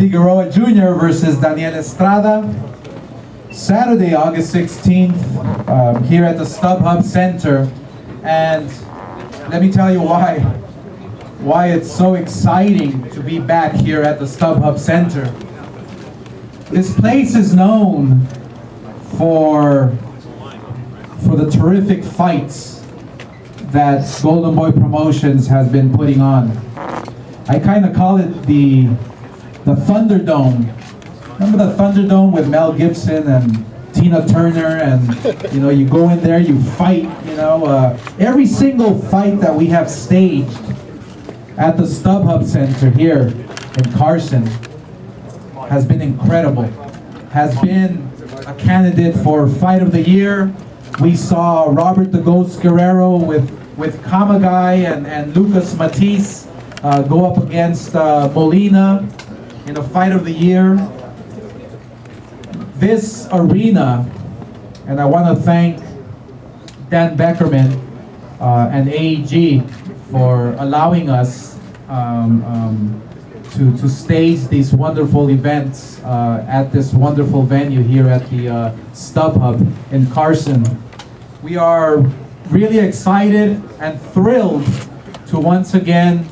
Figueroa Jr. versus Daniel Estrada. Saturday, August 16th, here at the StubHub Center. And let me tell you why it's so exciting to be back here at the StubHub Center. This place is known for the terrific fights that Golden Boy Promotions has been putting on. I kind of call it the Thunderdome. Remember the Thunderdome with Mel Gibson and Tina Turner, and you go in there, you fight. Every single fight that we have staged at the StubHub Center here in Carson has been incredible. Has been a candidate for Fight of the Year. We saw Robert the Ghost Guerrero with Kamagai and Lucas Matisse go up against Molina in a Fight of the Year. This arena, and I want to thank Dan Beckerman and AEG for allowing us to stage these wonderful events at this wonderful venue here at the StubHub in Carson. We are really excited and thrilled to once again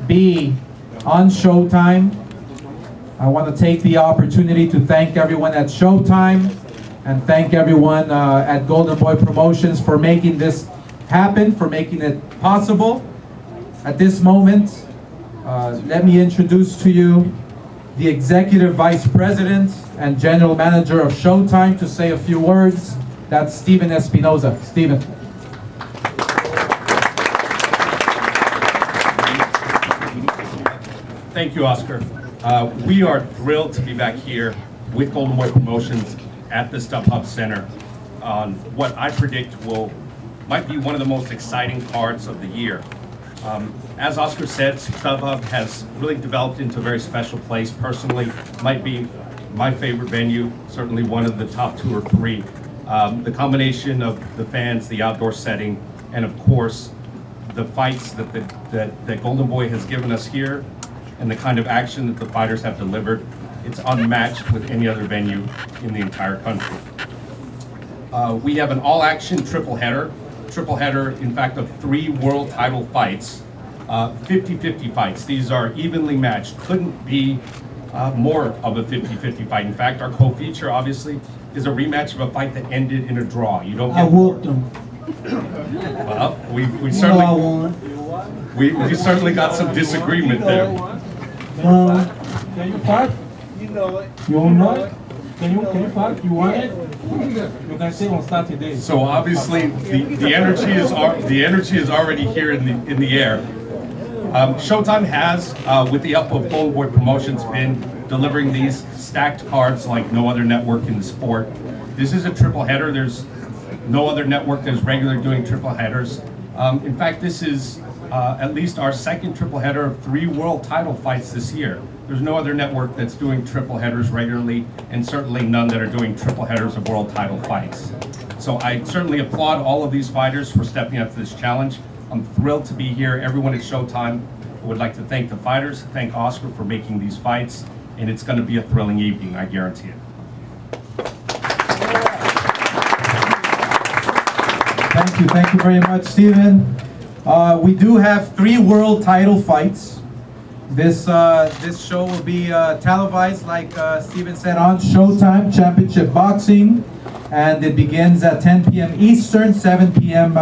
be on Showtime. I want to take the opportunity to thank everyone at Showtime and thank everyone at Golden Boy Promotions for making this happen, for making it possible. At this moment, let me introduce to you the Executive Vice President and General Manager of Showtime to say a few words. That's Steven Espinoza. Steven. Thank you, Oscar. We are thrilled to be back here with Golden Boy Promotions at the StubHub Center on what I predict might be one of the most exciting cards of the year. As Oscar said, StubHub has really developed into a very special place. Personally, might be my favorite venue, certainly one of the top 2 or 3. The combination of the fans, the outdoor setting, and of course, the fights that Golden Boy has given us here, and the kind of action that the fighters have delivered, it's unmatched with any other venue in the entire country. We have an all-action triple header, in fact, of 3 world title fights, 50-50 fights. These are evenly matched. Couldn't be more of a 50-50 fight. In fact, our co-feature, obviously, is a rematch of a fight that ended in a draw. You don't get. I whooped them. Well, we certainly. I won. We certainly got some disagreement there. Can you fight? You know it. You don't know it? Can you fight? You want it? You can say on Saturday. So obviously the energy is already here in the air. Showtime has, with the help of Golden Boy Promotions, been delivering these stacked cards like no other network in the sport. This is a triple header. There's no other network that's regularly doing triple headers. In fact, this is at least our second triple header of 3 world title fights this year. There's no other network that's doing triple headers regularly, and certainly none that are doing triple headers of world title fights. So I certainly applaud all of these fighters for stepping up to this challenge. I'm thrilled to be here. Everyone at Showtime, I would like to thank the fighters, thank Oscar for making these fights, and it's going to be a thrilling evening, I guarantee it. Thank you very much, Steven. We do have 3 world title fights. This show will be televised, like Steven said, on Showtime Championship Boxing, and it begins at 10 p.m. Eastern, 7 p.m.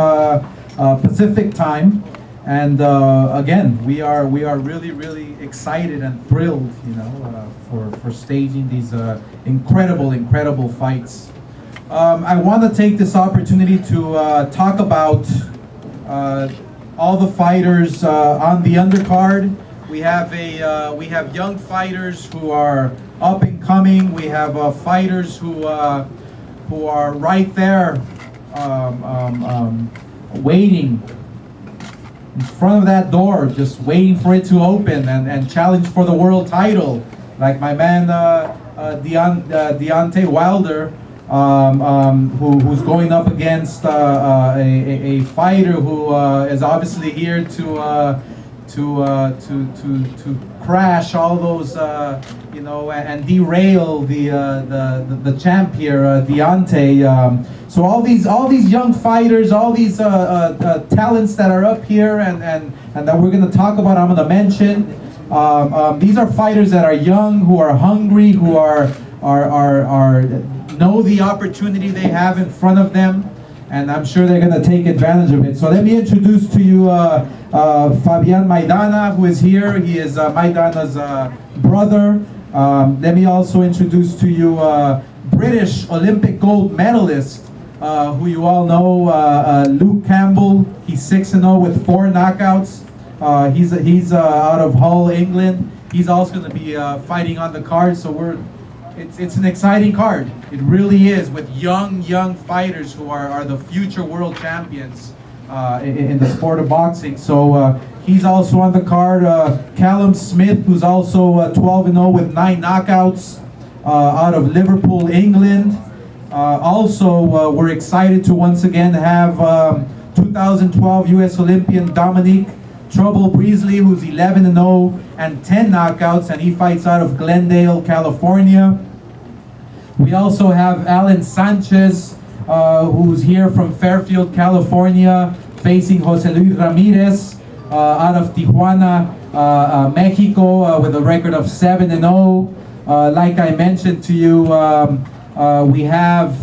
Pacific time. And again, we are really excited and thrilled, for staging these incredible fights. I want to take this opportunity to talk about all the fighters on the undercard. We have young fighters who are up and coming. We have fighters who are right there, waiting in front of that door, just waiting for it to open and challenge for the world title, like my man Deontay Wilder, who's going up against a fighter who is obviously here to crash all those, and derail the champ here, Deontay. So all these young fighters, all these talents that are up here, and that we're going to talk about, I'm going to mention. These are fighters that are young, who are hungry, who are know the opportunity they have in front of them, and I'm sure they're going to take advantage of it. So let me introduce to you Fabian Maidana, who is here. He is Maidana's brother. Let me also introduce to you British Olympic gold medalist, who you all know, Luke Campbell. He's 6-0 with 4 knockouts. He's out of Hull, England. He's also going to be fighting on the card. So it's an exciting card. It really is, with young fighters who are the future world champions in the sport of boxing. So he's also on the card. Callum Smith, who's also 12-0 with 9 knockouts, out of Liverpool, England. Also, we're excited to once again have 2012 U.S. Olympian Dominique Trouble Breesley, who's 11-0 and 10 knockouts, and he fights out of Glendale, California. We also have Alan Sanchez, who's here from Fairfield, California, facing Jose Luis Ramirez, out of Tijuana, Mexico, with a record of 7-0. Like I mentioned to you, we have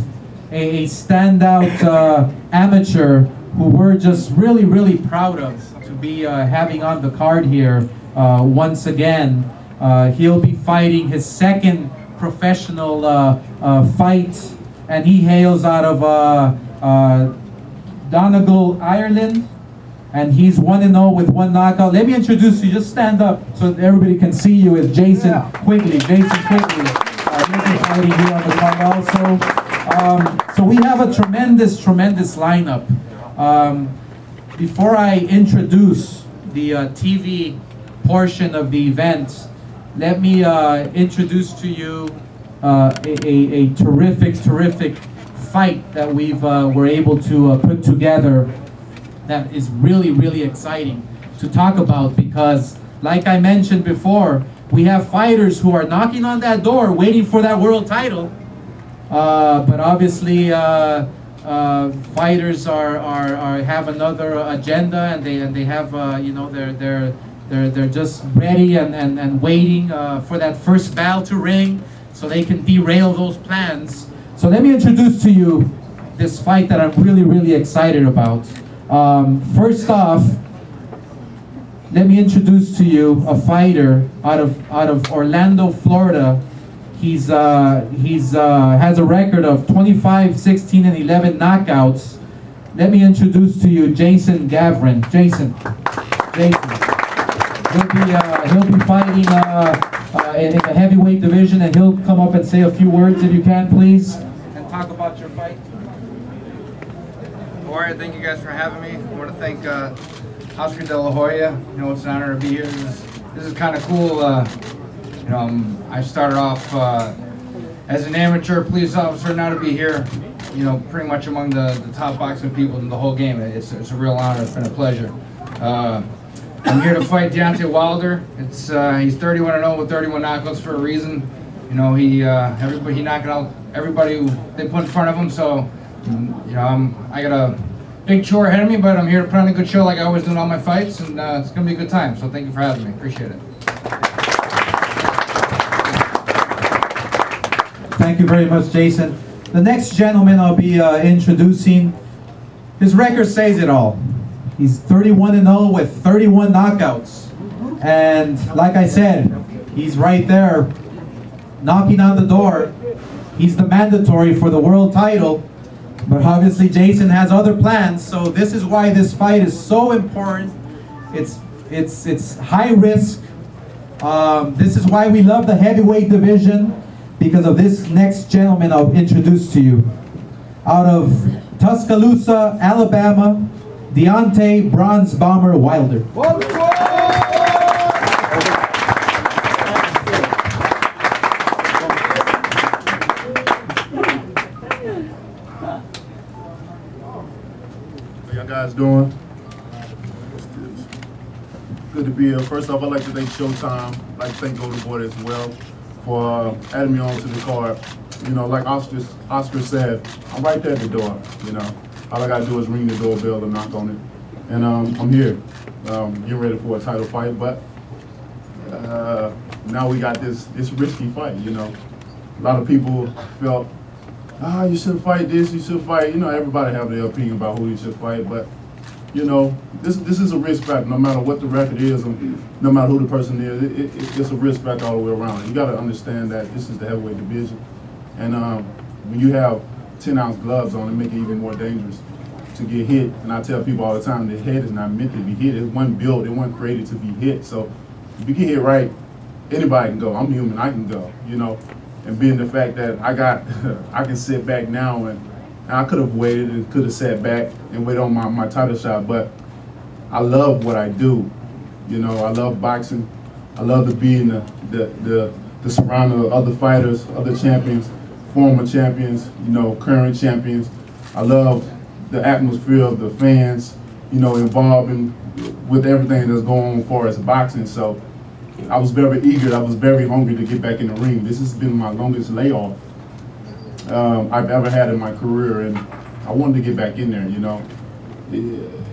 a standout amateur who we're just really proud of to be having on the card here once again. He'll be fighting his second professional fight, and he hails out of Donegal, Ireland, and he's 1-0 with 1 knockout. Let me introduce you. Just stand up so that everybody can see you. Is Jason Quigley. Jason Quigley. He'll be fighting here on the card also. So we have a tremendous lineup. Before I introduce the TV portion of the event, let me introduce to you a terrific fight that were able to put together, that is really exciting to talk about, because like I mentioned before, we have fighters who are knocking on that door waiting for that world title, but obviously fighters have another agenda, and they have they're just ready and waiting for that first bell to ring so they can derail those plans. So let me introduce to you this fight that I'm really excited about. First off, let me introduce to you a fighter out of Orlando, Florida. He's has a record of 25, 16, and 11 knockouts. Let me introduce to you Jason Gavern. Jason. He'll be fighting in the heavyweight division, and he'll come up and say a few words, if you can, please, and talk about your fight. All right, thank you guys for having me. I want to thank Oscar De La Hoya. You know, it's an honor to be here. This is kind of cool. I started off as an amateur police officer, now to be here, pretty much among the top boxing people in the whole game. It's a real honor. It's been a pleasure. I'm here to fight Deontay Wilder. He's 31-0 with 31 knockouts for a reason. He knocking out everybody who they put in front of him. So, I got a big chore ahead of me, but I'm here to put on a good show like I always do in all my fights, and it's gonna be a good time. So thank you for having me. Appreciate it. Thank you very much, Jason. The next gentleman I'll be introducing, his record says it all. He's 31-0 with 31 knockouts. And like I said, he's right there knocking on the door. He's the mandatory for the world title. But obviously Jason has other plans, so this is why this fight is so important. It's high risk. This is why we love the heavyweight division, because of this next gentleman I'll introduce to you. Out of Tuscaloosa, Alabama, Deontay Bronze Bomber Wilder. How y'all guys doing? Good to be here. First off, I'd like to thank Showtime. I'd like to thank Golden Boy as well for adding me on to the card. You know, like Oscar said, I'm right there at the door. You know, all I gotta do is ring the doorbell and knock on it. And I'm here, getting ready for a title fight. But now we got this risky fight. You know, a lot of people felt, you should fight this, you should fight. You know, everybody have their opinion about who you should fight, but you know, this is a risk factor. No matter what the record is, and no matter who the person is, it's a risk factor all the way around. You got to understand that this is the heavyweight division, and when you have 10-ounce gloves on, it make it even more dangerous to get hit. And I tell people all the time, the head is not meant to be hit. It wasn't built, it wasn't created to be hit. So if you get hit right, anybody can go. I'm human, I can go. You know, and being the fact that I can sit back now and I could have waited and could have sat back and waited on my title shot, but I love what I do. You know, I love boxing. I love to be in the surrounding of other fighters, other champions, former champions, you know, current champions. I love the atmosphere of the fans, you know, involving with everything that's going on as far as boxing. So I was very eager, I was very hungry to get back in the ring. This has been my longest layoff I've ever had in my career, and I wanted to get back in there. You know,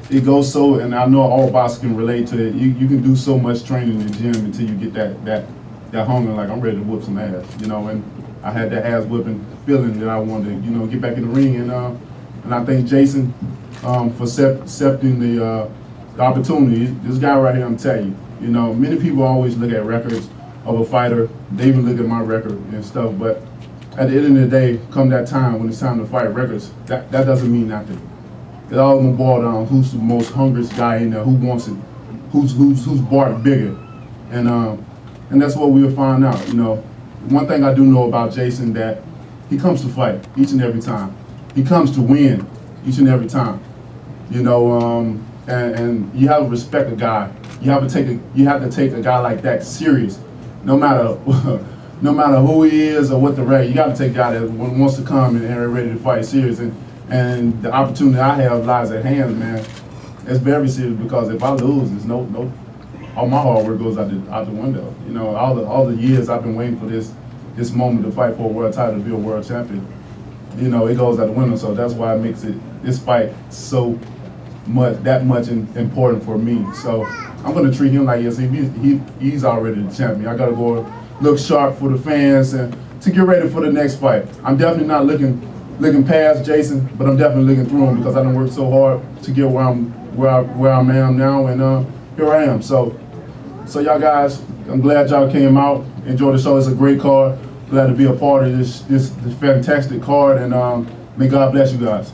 it goes so, and I know all boxers can relate to it. You can do so much training in the gym until you get that hunger, like I'm ready to whoop some ass. You know, and I had that ass whipping feeling that I wanted to, you know, get back in the ring, and I thank Jason for accepting the opportunity. This guy right here, I'm telling you, know, many people always look at records of a fighter. They even look at my record and stuff, but at the end of the day, come that time when it's time to fight records, that doesn't mean nothing. It all gonna boil down who's the most hungriest guy in there, who wants it, who's barked bigger, and that's what we'll find out. You know, one thing I do know about Jason, that he comes to fight each and every time. He comes to win each and every time. You know, and you have to respect a guy. You have to take a guy like that serious, no matter. No matter who he is or what the rate, you got to take a guy that wants to come and ready to fight serious. And the opportunity I have lies at hand, man. It's very serious, because if I lose, it's no, all my hard work goes out the window. You know, all the years I've been waiting for this moment to fight for a world title, to be a world champion. You know, it goes out the window. So that's why it makes this fight so much important for me. So I'm gonna treat him like he's already the champion. I gotta go look sharp for the fans and to get ready for the next fight. I'm definitely not looking past Jason, but I'm definitely looking through him, because I done worked so hard to get where I am now, and here I am. So y'all guys, I'm glad y'all came out. Enjoy the show. It's a great card. Glad to be a part of this fantastic card, and may God bless you guys.